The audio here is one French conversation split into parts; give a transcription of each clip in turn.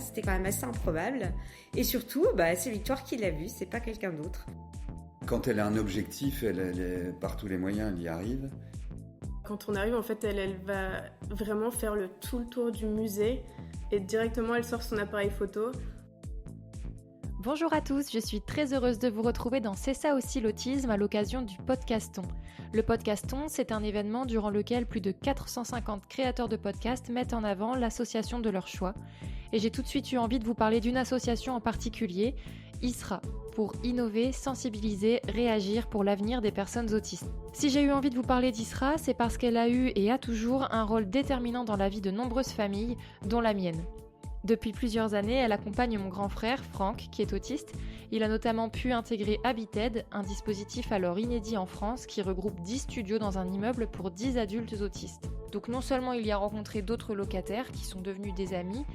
C'était quand même assez improbable. Et surtout, c'est Victoire qui l'a vu, c'est pas quelqu'un d'autre. Quand elle a un objectif, elle est, par tous les moyens, elle y arrive. Quand on arrive, en fait, elle va vraiment faire tout le tour du musée et directement, elle sort son appareil photo. Bonjour à tous, je suis très heureuse de vous retrouver dans C'est ça aussi l'autisme à l'occasion du Podcaston. Le Podcaston, c'est un événement durant lequel plus de 450 créateurs de podcasts mettent en avant l'association de leur choix. Et j'ai tout de suite eu envie de vous parler d'une association en particulier, ISRA, pour innover, sensibiliser, réagir pour l'avenir des personnes autistes. Si j'ai eu envie de vous parler d'ISRA, c'est parce qu'elle a eu et a toujours un rôle déterminant dans la vie de nombreuses familles, dont la mienne. Depuis plusieurs années, elle accompagne mon grand frère, Franck, qui est autiste. Il a notamment pu intégrer Habited, un dispositif alors inédit en France qui regroupe 10 studios dans un immeuble pour 10 adultes autistes. Donc non seulement il y a rencontré d'autres locataires qui sont devenus des amis,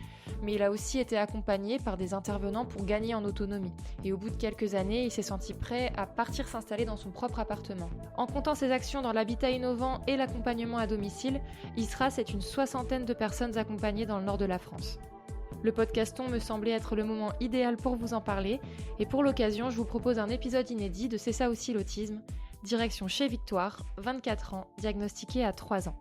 mais il a aussi été accompagné par des intervenants pour gagner en autonomie. Et au bout de quelques années, il s'est senti prêt à partir s'installer dans son propre appartement. En comptant ses actions dans l'habitat innovant et l'accompagnement à domicile, ISRA, c'est une 60aine de personnes accompagnées dans le nord de la France. Le podcaston me semblait être le moment idéal pour vous en parler, et pour l'occasion, je vous propose un épisode inédit de C'est ça aussi l'autisme, direction chez Victoire, 24 ans, diagnostiquée à 3 ans.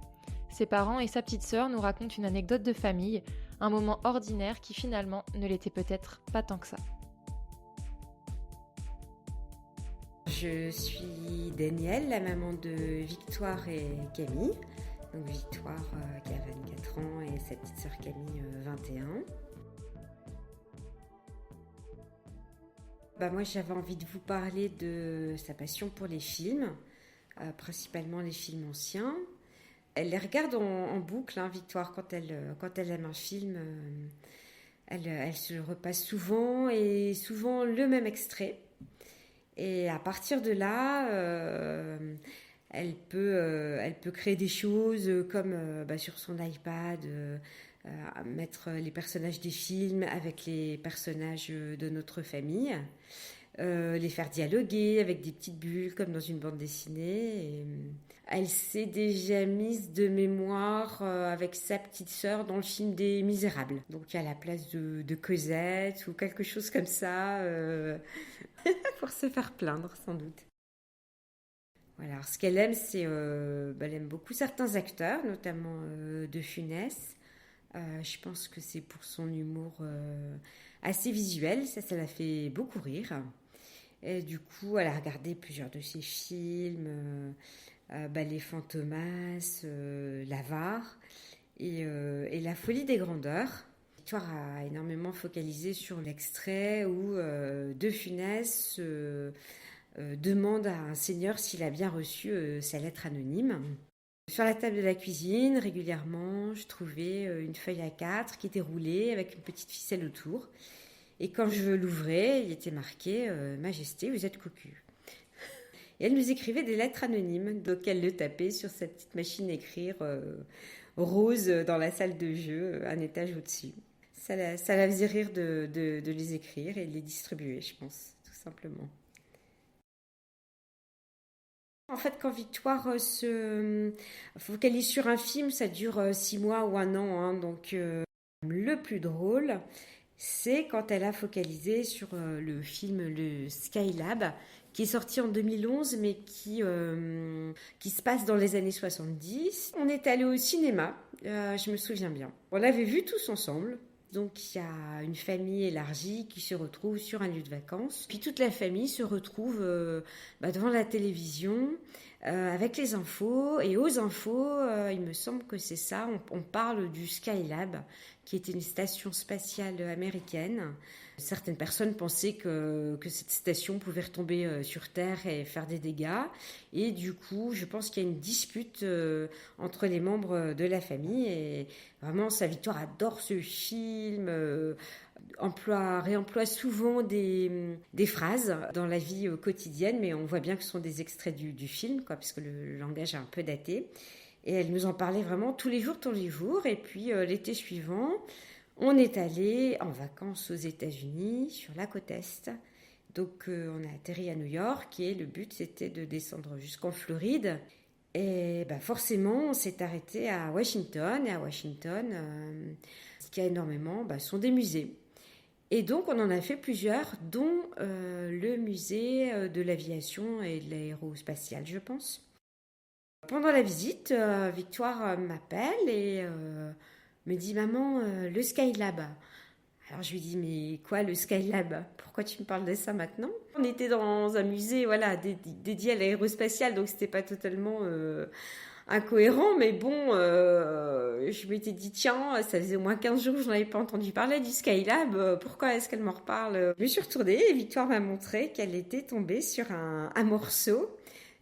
Ses parents et sa petite sœur nous racontent une anecdote de famille, un moment ordinaire qui finalement ne l'était peut-être pas tant que ça. Je suis Danielle, la maman de Victoire et Camille. Donc Victoire qui a 24 ans et sa petite sœur Camille 21. Moi j'avais envie de vous parler de sa passion pour les films, principalement les films anciens. Elle les regarde en boucle, Victoire, quand elle aime un film. Elle se le repasse souvent et souvent le même extrait. Et à partir de là, elle peut créer des choses comme sur son iPad, mettre les personnages des films avec les personnages de notre famille, les faire dialoguer avec des petites bulles comme dans une bande dessinée. Et elle s'est déjà mise de mémoire avec sa petite sœur dans le film des Misérables. Donc à la place de Cosette ou quelque chose comme ça, pour se faire plaindre sans doute. Voilà, alors ce qu'elle aime, c'est elle aime beaucoup certains acteurs, notamment De Funès. Je pense que c'est pour son humour assez visuel, ça la fait beaucoup rire. Et du coup, elle a regardé plusieurs de ses films, Les Fantomas, L'Avare et La Folie des Grandeurs. Victoire a énormément focalisé sur l'extrait où De Funès demande à un seigneur s'il a bien reçu sa lettre anonyme. Sur la table de la cuisine, régulièrement, je trouvais une feuille A4 qui était roulée avec une petite ficelle autour. Et quand je l'ouvrais, il était marqué « Majesté, vous êtes cocu ». Et elle nous écrivait des lettres anonymes, donc elle le tapait sur sa petite machine à écrire rose dans la salle de jeu, un étage au-dessus. Ça la faisait rire de les écrire et de les distribuer, je pense, tout simplement. En fait, quand Victoire se focalise sur un film, ça dure 6 mois ou 1 an. Donc, le plus drôle, c'est quand elle a focalisé sur le film Le Skylab, qui est sorti en 2011, mais qui se passe dans les années 70. On est allé au cinéma, je me souviens bien. On l'avait vu tous ensemble. Donc il y a une famille élargie qui se retrouve sur un lieu de vacances. Puis toute la famille se retrouve devant la télévision avec les infos. Et aux infos, il me semble que c'est ça, on parle du Skylab, qui était une station spatiale américaine. Certaines personnes pensaient que cette station pouvait retomber sur Terre et faire des dégâts. Et du coup, je pense qu'il y a une dispute entre les membres de la famille. Et vraiment, sa Victoire adore ce film, réemploie souvent des phrases dans la vie quotidienne, mais on voit bien que ce sont des extraits du film, puisque le langage est un peu daté. Et elle nous en parlait vraiment tous les jours. Et puis l'été suivant, on est allé en vacances aux États-Unis, sur la côte Est. Donc on a atterri à New York et le but c'était de descendre jusqu'en Floride. Et forcément, on s'est arrêté à Washington. Et à Washington, ce qu'il y a énormément, sont des musées. Et donc, on en a fait plusieurs, dont le musée de l'aviation et de l'aérospatiale, je pense. Pendant la visite, Victoire m'appelle et me dit « Maman, le Skylab ». Alors je lui dis « Mais quoi le Skylab ? Pourquoi tu me parles de ça maintenant ?» On était dans un musée dédié à l'aérospatiale, donc c'était pas totalement incohérent, mais bon, je m'étais dit tiens, ça faisait au moins 15 jours que je n'avais pas entendu parler du Skylab, pourquoi est-ce qu'elle m'en reparle ? Je me suis retournée et Victoire m'a montré qu'elle était tombée sur un morceau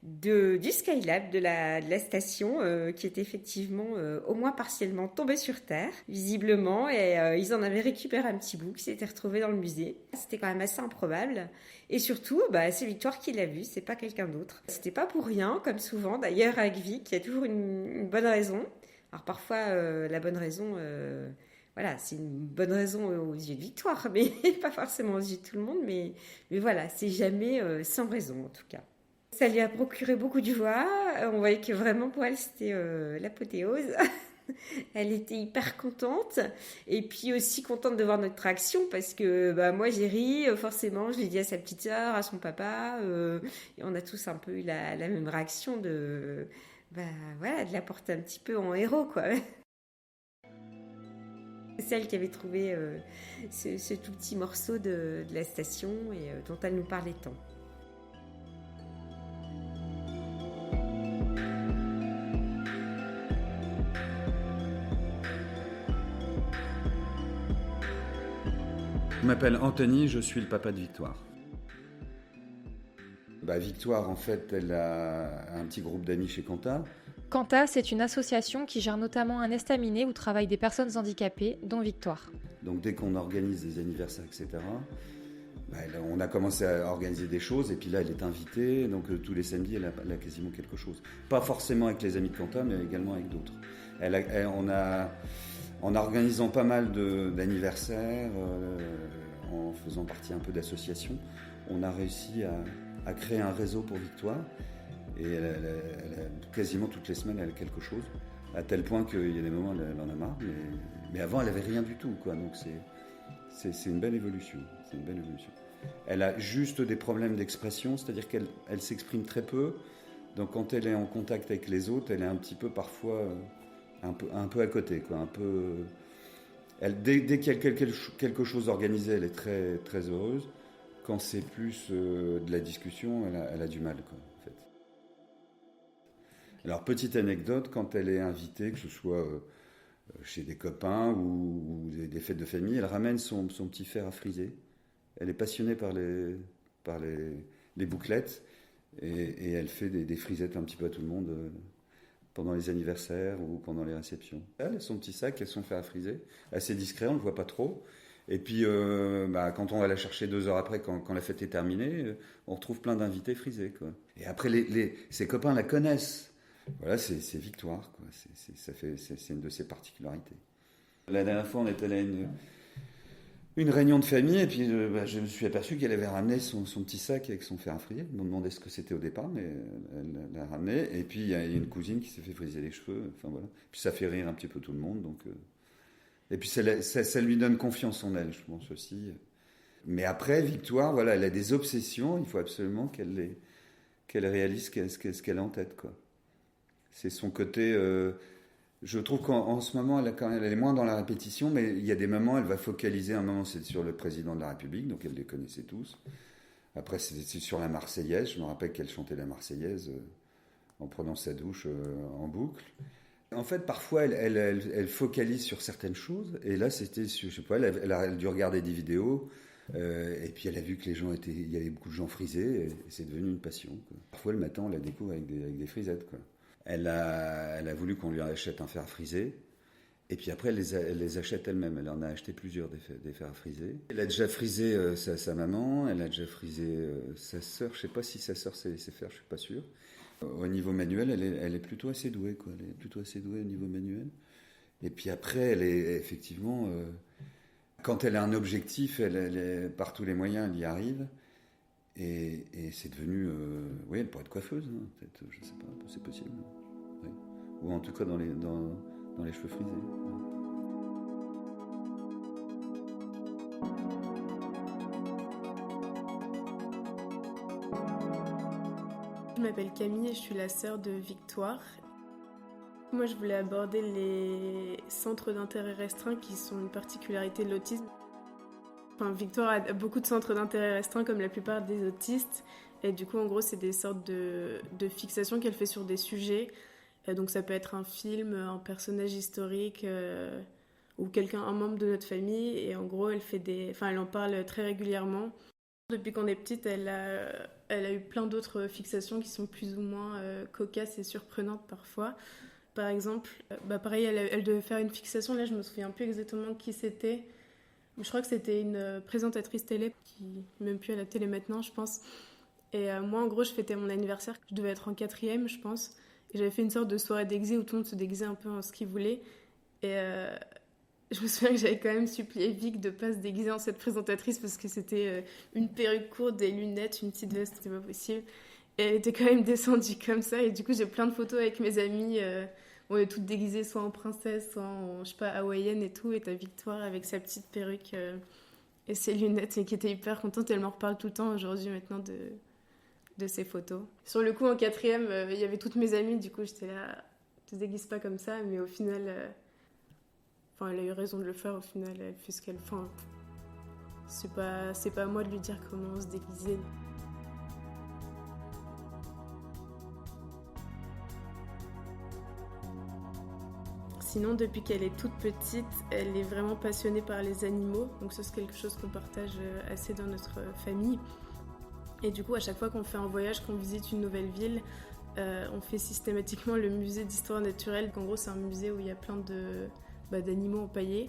du Skylab, de la station, qui était effectivement au moins partiellement tombé sur Terre, visiblement, et ils en avaient récupéré un petit bout qui s'était retrouvé dans le musée. C'était quand même assez improbable. Et surtout, c'est Victoire qui l'a vu, c'est pas quelqu'un d'autre. C'était pas pour rien, comme souvent, d'ailleurs avec Vic, il y a toujours une bonne raison. Alors parfois, la bonne raison... c'est une bonne raison aux yeux de Victoire, mais pas forcément aux yeux de tout le monde, mais voilà, c'est jamais sans raison en tout cas. Ça lui a procuré beaucoup de joie. On voyait que vraiment pour elle, c'était l'apothéose. Elle était hyper contente. Et puis aussi contente de voir notre réaction parce que moi, j'ai ri, forcément. Je l'ai dit à sa petite sœur, à son papa. Et on a tous un peu eu la même réaction de la porter un petit peu en héros, quoi. C'est celle qui avait trouvé ce tout petit morceau de la station et dont elle nous parlait tant. Je m'appelle Anthony, je suis le papa de Victoire. Victoire, en fait, elle a un petit groupe d'amis chez Quanta. Quanta, c'est une association qui gère notamment un estaminet où travaillent des personnes handicapées, dont Victoire. Donc dès qu'on organise des anniversaires, etc., on a commencé à organiser des choses, et puis là, elle est invitée, donc tous les samedis, elle a quasiment quelque chose. Pas forcément avec les amis de Quanta, mais également avec d'autres. En organisant pas mal d'anniversaires, en faisant partie un peu d'associations, on a réussi à créer un réseau pour Victoire. Et quasiment toutes les semaines, elle a quelque chose. À tel point qu'il y a des moments où elle en a marre. Mais avant, elle n'avait rien du tout, quoi. Donc c'est une belle évolution. C'est une belle évolution. Elle a juste des problèmes d'expression, c'est-à-dire qu'elle s'exprime très peu. Donc quand elle est en contact avec les autres, elle est un petit peu parfois... un peu à côté, quoi. Dès qu'il y a quelque chose d'organisé, elle est très, très heureuse. Quand c'est plus de la discussion, elle a du mal, quoi, en fait. Alors, petite anecdote, quand elle est invitée, que ce soit chez des copains ou des fêtes de famille, elle ramène son petit fer à friser. Elle est passionnée par les bouclettes et elle fait des frisettes un petit peu à tout le monde pendant les anniversaires ou pendant les réceptions. Elle a son petit sac, elle son fer à friser, assez discret, on ne le voit pas trop. Et puis, quand on va la chercher 2 heures après, quand la fête est terminée, on retrouve plein d'invités frisés, quoi. Et après, ses copains la connaissent. Voilà, c'est Victoire, quoi. C'est une de ses particularités. La dernière fois, on est allé à une réunion de famille, et puis je me suis aperçu qu'elle avait ramené son petit sac avec son fer à friser. Ils m'ont demandé ce que c'était au départ, mais elle l'a ramené. Et puis, il y a une cousine qui s'est fait friser les cheveux. Enfin, voilà. Puis ça fait rire un petit peu tout le monde, donc... Et puis ça lui donne confiance en elle, je pense aussi. Mais après, Victoire, voilà, elle a des obsessions. Il faut absolument qu'elle réalise ce qu'elle a en tête, quoi. C'est son côté... je trouve qu'en ce moment, elle est moins dans la répétition, mais il y a des moments, elle va focaliser. Un moment, c'est sur le président de la République, donc elle les connaissait tous. Après, c'est sur la Marseillaise. Je me rappelle qu'elle chantait la Marseillaise en prenant sa douche en boucle. En fait, parfois, elle focalise sur certaines choses. Et là, c'était, je sais pas, elle a dû regarder des vidéos. Et puis, elle a vu que il y avait beaucoup de gens frisés. Et c'est devenu une passion, quoi. Parfois, le matin, on la découvre avec des frisettes, quoi. Elle a voulu qu'on lui achète un fer à friser. Et puis après, elle les achète elle-même. Elle en a acheté plusieurs des fers à friser. Elle a déjà frisé sa maman. Elle a déjà frisé sa sœur. Je ne sais pas si sa sœur sait faire, je ne suis pas sûr. Au niveau manuel, elle est plutôt assez douée, quoi. Elle est plutôt assez douée au niveau manuel. Et puis après, elle est effectivement... quand elle a un objectif, par tous les moyens, elle y arrive. Et c'est devenu... oui, elle pourrait être coiffeuse, hein, peut-être, je ne sais pas, c'est possible. Oui. Ou en tout cas dans les cheveux frisés. je m'appelle Camille et je suis la sœur de Victoire. Moi, je voulais aborder les centres d'intérêt restreints qui sont une particularité de l'autisme. Enfin, Victoire a beaucoup de centres d'intérêt restreints comme la plupart des autistes. Et du coup, en gros, c'est des sortes de fixations qu'elle fait sur des sujets. Donc ça peut être un film, un personnage historique ou un membre de notre famille. Et en gros, elle en parle très régulièrement. Depuis qu'on est petite, elle a eu plein d'autres fixations qui sont plus ou moins cocasses et surprenantes parfois. Par exemple, pareil, elle devait faire une fixation, là je me souviens plus exactement qui c'était. Je crois que c'était une présentatrice télé qui n'est même plus à la télé maintenant, je pense. Et moi, en gros, je fêtais mon anniversaire, je devais être en 4e, je pense. Et j'avais fait une sorte de soirée déguisée où tout le monde se déguisait un peu en ce qu'il voulait. Et je me souviens que j'avais quand même supplié Vic de ne pas se déguiser en cette présentatrice parce que c'était une perruque courte, des lunettes, une petite veste, c'était pas possible. Et elle était quand même descendue comme ça. Et du coup, j'ai plein de photos avec mes amis. On est toutes déguisées soit en princesse, soit en, je sais pas, hawaïenne et tout. Et t'as Victoire avec sa petite perruque et ses lunettes et qui était hyper contente. Elle m'en reparle tout le temps aujourd'hui maintenant de ses photos. Sur le coup, en 4e, il y avait toutes mes amies. Du coup, j'étais là, tu te déguises pas comme ça. Mais au final, elle a eu raison de le faire. Au final, elle fait ce qu'elle fait. C'est pas à moi de lui dire comment se déguiser. Sinon, depuis qu'elle est toute petite, elle est vraiment passionnée par les animaux. Donc ça, c'est quelque chose qu'on partage assez dans notre famille. Et du coup, à chaque fois qu'on fait un voyage, qu'on visite une nouvelle ville, on fait systématiquement le musée d'histoire naturelle. En gros, c'est un musée où il y a plein d'animaux empaillés.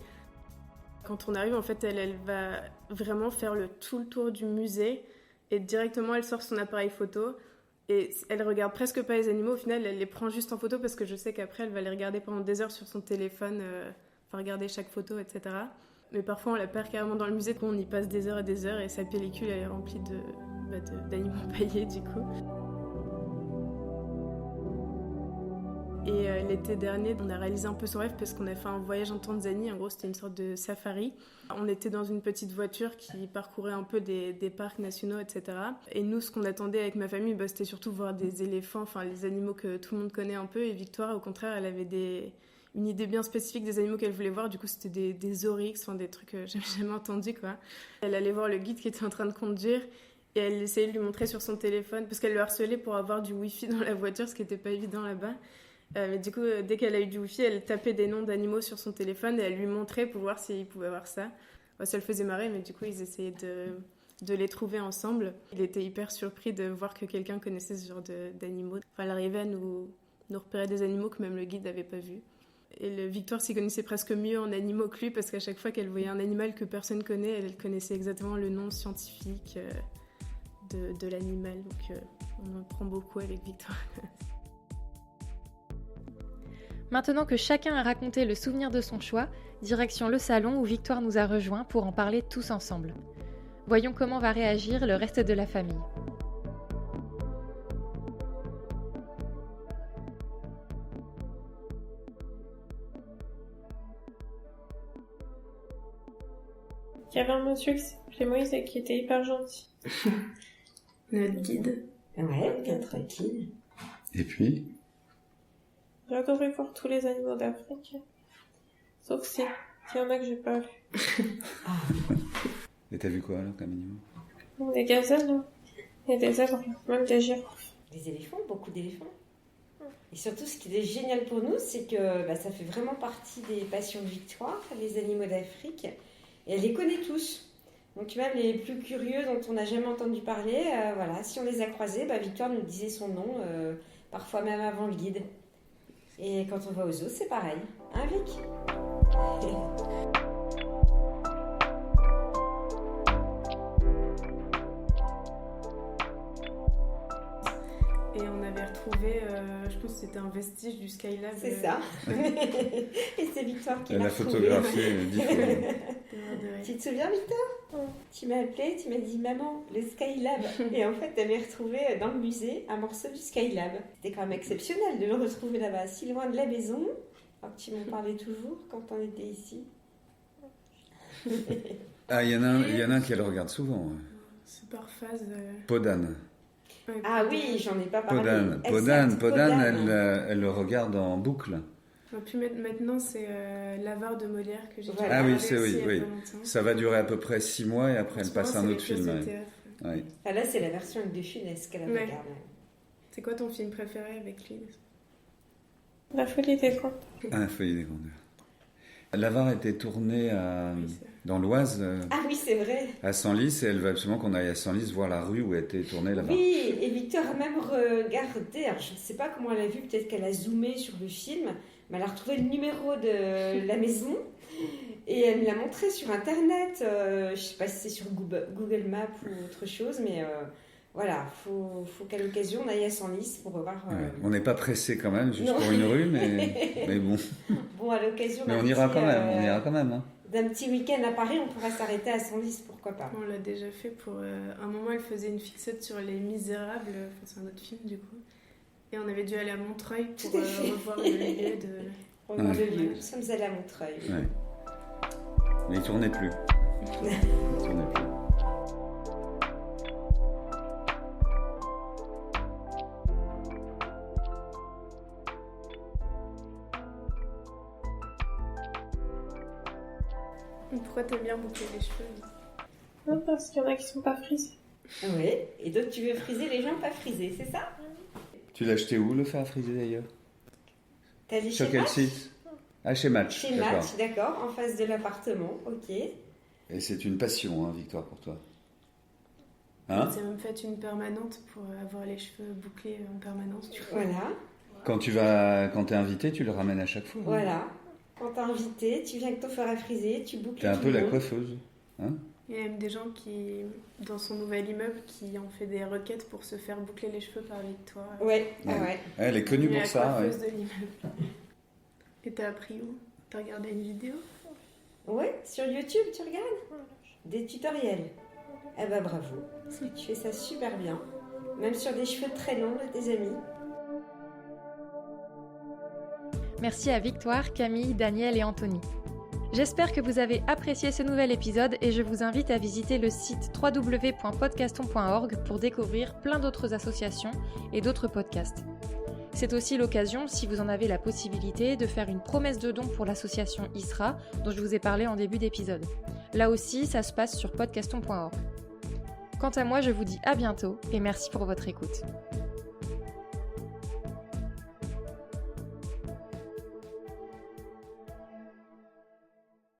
Quand on arrive, en fait, elle va vraiment faire tout le tour du musée. Et directement, elle sort son appareil photo. Et elle regarde presque pas les animaux, au final elle les prend juste en photo parce que je sais qu'après elle va les regarder pendant des heures sur son téléphone, regarder chaque photo, etc. Mais parfois on la perd carrément dans le musée, on y passe des heures et sa pellicule elle est remplie d'animaux empaillés du coup. Et l'été dernier, on a réalisé un peu son rêve parce qu'on a fait un voyage en Tanzanie. En gros, c'était une sorte de safari. On était dans une petite voiture qui parcourait un peu des parcs nationaux, etc. Et nous, ce qu'on attendait avec ma famille, c'était surtout voir des éléphants, enfin les animaux que tout le monde connaît un peu. Et Victoire, au contraire, elle avait une idée bien spécifique des animaux qu'elle voulait voir. Du coup, c'était des oryx, des trucs que j'avais jamais entendus, quoi. Elle allait voir le guide qui était en train de conduire. Et elle essayait de lui montrer sur son téléphone, parce qu'elle le harcelait pour avoir du wifi dans la voiture, ce qui n'était pas évident là-bas. Mais du coup, dès qu'elle a eu du wifi, elle tapait des noms d'animaux sur son téléphone et elle lui montrait pour voir s'il pouvait voir ça. Ça le faisait marrer, mais du coup, ils essayaient de les trouver ensemble. Il était hyper surpris de voir que quelqu'un connaissait ce genre d'animaux. Elle arrivait à nous repérer des animaux que même le guide n'avait pas vus. Et Victoire s'y connaissait presque mieux en animaux que lui, parce qu'à chaque fois qu'elle voyait un animal que personne connaît, elle connaissait exactement le nom scientifique de l'animal. Donc on en apprend beaucoup avec Victoire. Maintenant que chacun a raconté le souvenir de son choix, direction le salon où Victoire nous a rejoints pour en parler tous ensemble. Voyons comment va réagir le reste de la famille. Il y avait un monsieur qui s'appelait Moïse et qui était hyper gentil. Notre guide. Ouais, bien tranquille. Et puis J'ai adoré voir tous les animaux d'Afrique. Sauf s'il y en a que j'ai pas vu. Et t'as vu quoi alors comme animaux? Des gazelles, hein. Et des zèbres, même des girafes. Les éléphants, beaucoup d'éléphants. Et surtout, ce qui est génial pour nous, c'est que ça fait vraiment partie des passions de Victoire, les animaux d'Afrique. Et elle les connaît tous. Donc même les plus curieux dont on n'a jamais entendu parler, si on les a croisés, Victoire nous disait son nom, parfois même avant le guide. Et quand on va au zoo, c'est pareil. Hein, Vic? Et on avait retrouvé, je pense que c'était un vestige du Skylab. C'est ça. Et c'est Victoire qui l'a Elle a photographié 10 fois. Tu te souviens, Victor? Tu m'as appelé, tu m'as dit maman, le Skylab. Et en fait, tu avais retrouvé dans le musée un morceau du Skylab. C'était quand même exceptionnel de le retrouver là-bas, si loin de la maison. Alors que tu m'en parlais toujours quand on était ici. Ah, il y en a un qui le regarde souvent. C'est par phase. Podane. Ouais, Ah oui, j'en ai pas parlé. Podane, Podane. elle le regarde en boucle. Et puis maintenant, c'est l'avare de Molière que j'ai Voilà. Ah oui, regardé c'est aussi il y a oui. pas longtemps. Ça va durer à peu près 6 mois et après En elle ce passe à moment, un c'est autre les pièces film. de Ouais. théâtre. Ouais. Ah, là, c'est la version avec de Funès qu'elle a Ouais. regardée. C'est quoi ton film préféré avec lui? La folie des contes. Ah, Folie des grandeurs. L'avare était tourné Oui, c'est vrai. dans l'Oise, Ah oui, c'est vrai. à Senlis, et elle veut absolument qu'on aille à Senlis voir la rue où a été tournée l'avare. Oui, et Victor a même regardé, alors je ne sais pas comment elle a vu, peut-être qu'elle a zoomé sur le film, mais elle a retrouvé le numéro de la maison et elle me l'a montré sur Internet. Je ne sais pas si c'est sur Google Maps ou autre chose, mais voilà, faut qu'à l'occasion on aille à Senlis pour revoir. Ouais. On n'est pas pressé quand même, juste Non. pour une rue, mais bon. Bon, à l'occasion Mais d'un on ira petit, quand même, on ira quand même. Hein. d'un petit week-end à Paris, on pourra s'arrêter à Senlis, pourquoi pas. On l'a déjà fait pour... un moment, elle faisait une fixette sur Les Misérables, enfin, c'est un autre film du coup. Et on avait dû aller à Montreuil pour Tout à fait. revoir le lieu de... Revoir Ouais. le lieu, nous sommes allés à Montreuil. Ouais. Mais il tournait plus. Il tournait plus. Pourquoi t'aimes bien boucler les cheveux? Non, parce qu'il y en a qui sont pas frisés. Oui, et donc tu veux friser les gens pas frisés, c'est ça? Tu l'as acheté où, le fer à friser d'ailleurs? T'as dit Sur chez quel Match? site? Ah, chez Match. Chez d'accord. Match, d'accord, en face de l'appartement, ok. Et c'est une passion, hein, Victoire, pour toi. Hein? On s'est même fait une permanente pour avoir les cheveux bouclés en permanence. Du coup. Voilà, Quand t'es invité, tu le ramènes à chaque fois. Hein. voilà. Quand t'es invité, tu viens avec ton fer à friser, tu boucles T'es un tout peu le la monde. coiffeuse. Hein? Il y a même des gens qui, dans son nouvel immeuble, qui ont fait des requêtes pour se faire boucler les cheveux par Victoire. Ouais, ah Ouais. ouais. Elle est connue Elle est pour ça. la Ouais. coiffeuse de l'immeuble. Et t'as appris où? T'as regardé une vidéo? Ouais, sur YouTube, tu regardes? Des tutoriels. Eh ben bravo, tu fais ça super bien. Même sur des cheveux très longs de tes amis. Merci à Victoire, Camille, Daniel et Anthony. J'espère que vous avez apprécié ce nouvel épisode et je vous invite à visiter le site www.podcaston.org pour découvrir plein d'autres associations et d'autres podcasts. C'est aussi l'occasion, si vous en avez la possibilité, de faire une promesse de don pour l'association ISRA dont je vous ai parlé en début d'épisode. Là aussi, ça se passe sur podcaston.org. Quant à moi, je vous dis à bientôt et merci pour votre écoute.